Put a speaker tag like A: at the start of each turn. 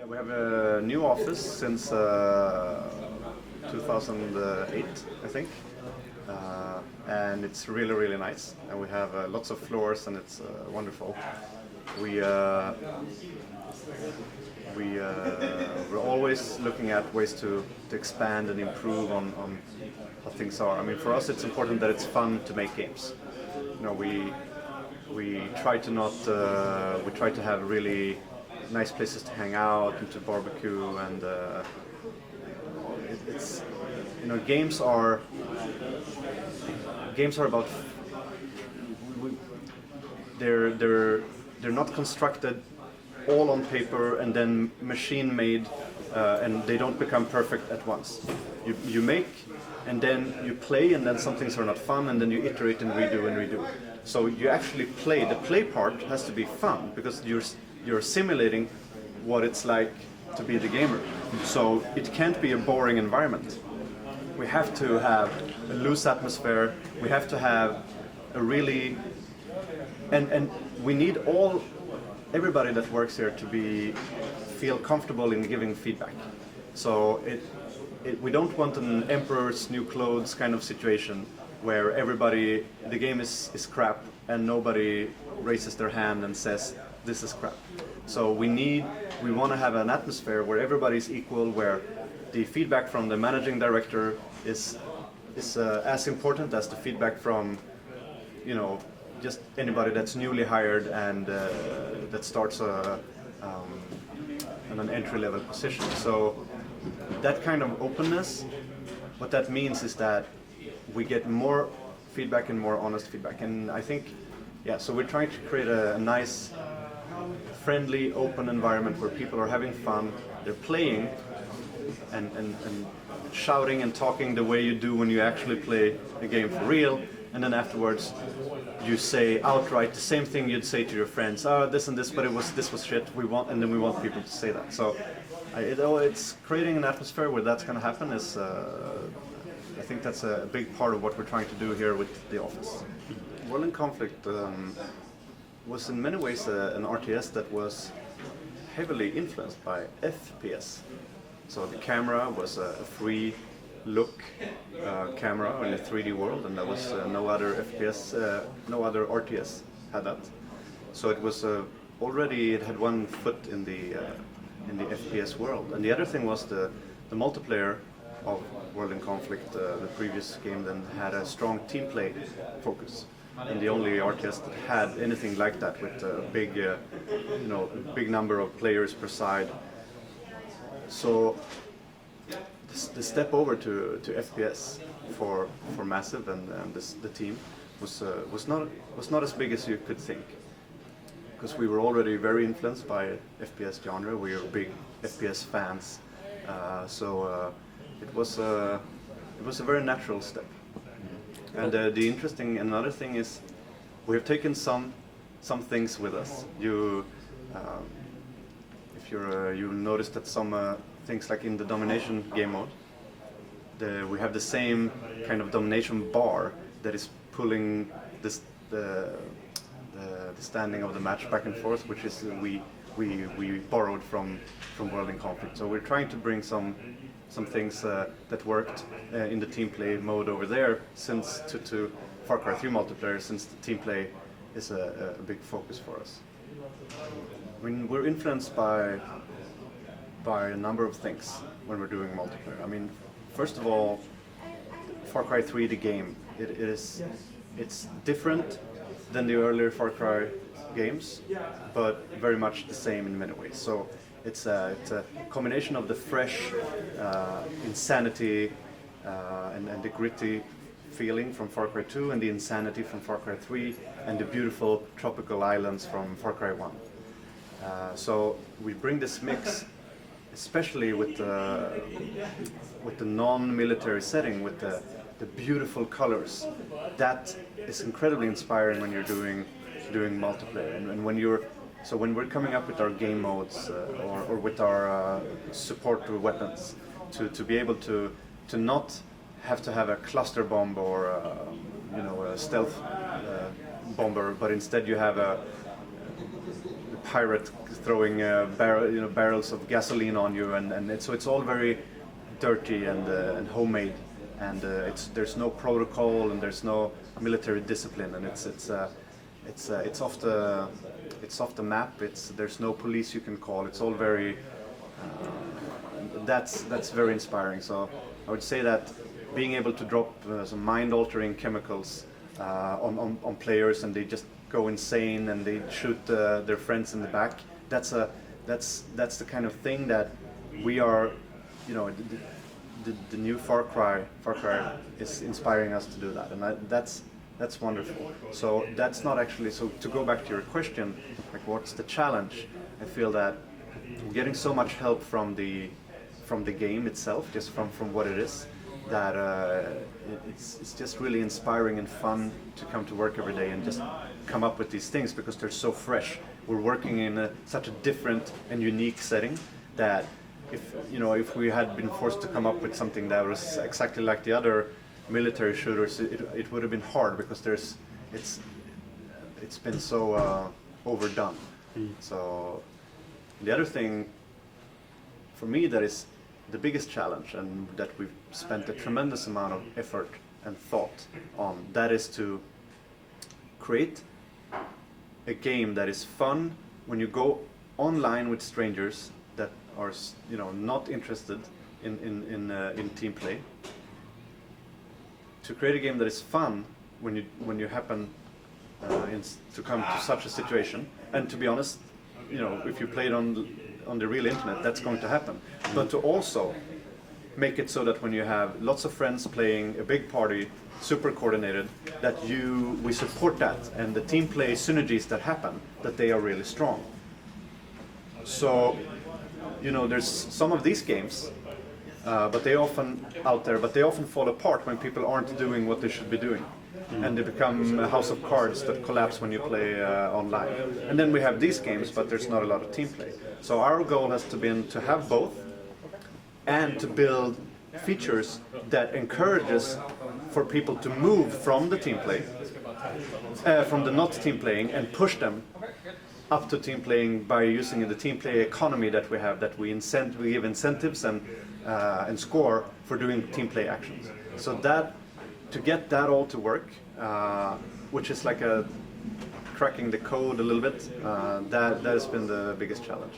A: Yeah, we have a new office since 2008, I think, and it's really, really nice. And we have lots of floors, and it's wonderful. We're always looking at ways to expand and improve on how things are. I mean, for us, it's important that it's fun to make games. You know, we try to not we try to have really nice places to hang out and to barbecue, and it's, you know, games are about they're not constructed all on paper and then machine made, and they don't become perfect at once. You make, and then you play, and then some things are not fun, and then you iterate and redo. So you actually play. The play part has to be fun because you're simulating what it's like to be the gamer. So it can't be a boring environment. We have to have a loose atmosphere. We have to have a really, and we need everybody that works here to feel comfortable in giving feedback. So we don't want an emperor's new clothes kind of situation where the game is crap and nobody raises their hand and says this is crap. So we want to have an atmosphere where everybody's equal, where the feedback from the managing director is as important as the feedback from, you know, just anybody that's newly hired and that starts in an entry-level position. So that kind of openness, what that means is that we get more feedback and more honest feedback. And I think, yeah, so we're trying to create a nice, friendly, open environment where people are having fun, they're playing and shouting and talking the way you do when you actually play a game for real, and then afterwards you say outright the same thing you'd say to your friends, this and this, but this was shit, we want people to say that. So it's creating an atmosphere where that's going to happen is, I think that's a big part of what we're trying to do here with the office. World in Conflict was in many ways an RTS that was heavily influenced by FPS. So the camera was a free look camera in a 3D world, and there was no other RTS had that. So it was already, it had one foot in the FPS world. And the other thing was the multiplayer of World in Conflict. The previous game then had a strong team play focus, and the only RTS that had anything like that, with a big, big number of players per side. So the step over to FPS for Massive and the team was not as big as you could think, because we were already very influenced by FPS genre. We were big FPS fans, so it was a very natural step. And the interesting another thing is we have taken some things with us. You'll notice that some things, like in the domination game mode, we have the same kind of domination bar that is pulling the standing of the match back and forth, which is we borrowed from World in Conflict. So we're trying to bring some things that worked in the team play mode over there since to Far Cry 3 multiplayer, since the team play is a big focus for us. I mean, we're influenced by a number of things when we're doing multiplayer. I mean, first of all, Far Cry 3, the game, it's different than the earlier Far Cry games, but very much the same in many ways. So it's a combination of the fresh insanity and the gritty feeling from Far Cry 2, and the insanity from Far Cry 3, and the beautiful tropical islands from Far Cry 1. So we bring this mix, especially with the non-military setting, with the beautiful colors. That is incredibly inspiring when you're doing multiplayer, and when we're coming up with our game modes or with our support weapons, to be able to not have to have a cluster bomb or a stealth bomber, but instead you have a pirate throwing barrels of gasoline on you, and it's all very dirty and homemade, and there's no protocol and there's no military discipline, and it's off the map. There's no police you can call. It's all very that's very inspiring. So I would say that being able to drop some mind-altering chemicals on players, and they just go insane and they shoot their friends in the back. That's the kind of thing that we are, the new Far Cry is inspiring us to do that, and that's wonderful. So that's not actually, so to go back to your question, like what's the challenge? I feel that getting so much help from the game itself, just from what it is, that it's just really inspiring and fun to come to work every day and just come up with these things because they're so fresh. We're working in such a different and unique setting that if we had been forced to come up with something that was exactly like the other military shooters, it would have been hard because it's been so overdone. So the other thing for me that is the biggest challenge, and that we've spent a tremendous amount of effort and thought on, that is to create a game that is fun when you go online with strangers that are not interested in team play. To create a game that is fun when you happen to come to such a situation, and to be honest, if you play it on the real internet, that's going to happen. But to also make it so that when you have lots of friends playing a big party, super coordinated, that we support that, and the team play synergies that happen, that they are really strong. So, there's some of these games, but they often fall apart when people aren't doing what they should be doing. And they become a house of cards that collapse when you play online. And then we have these games, but there's not a lot of team play. So our goal has been to have both, and to build features that encourages for people to move from the team play, from the not team playing, and push them up to team playing by using the team play economy that we have, that we give incentives and score for doing team play actions. So to get that all to work, which is like cracking the code a little bit, that has been the biggest challenge.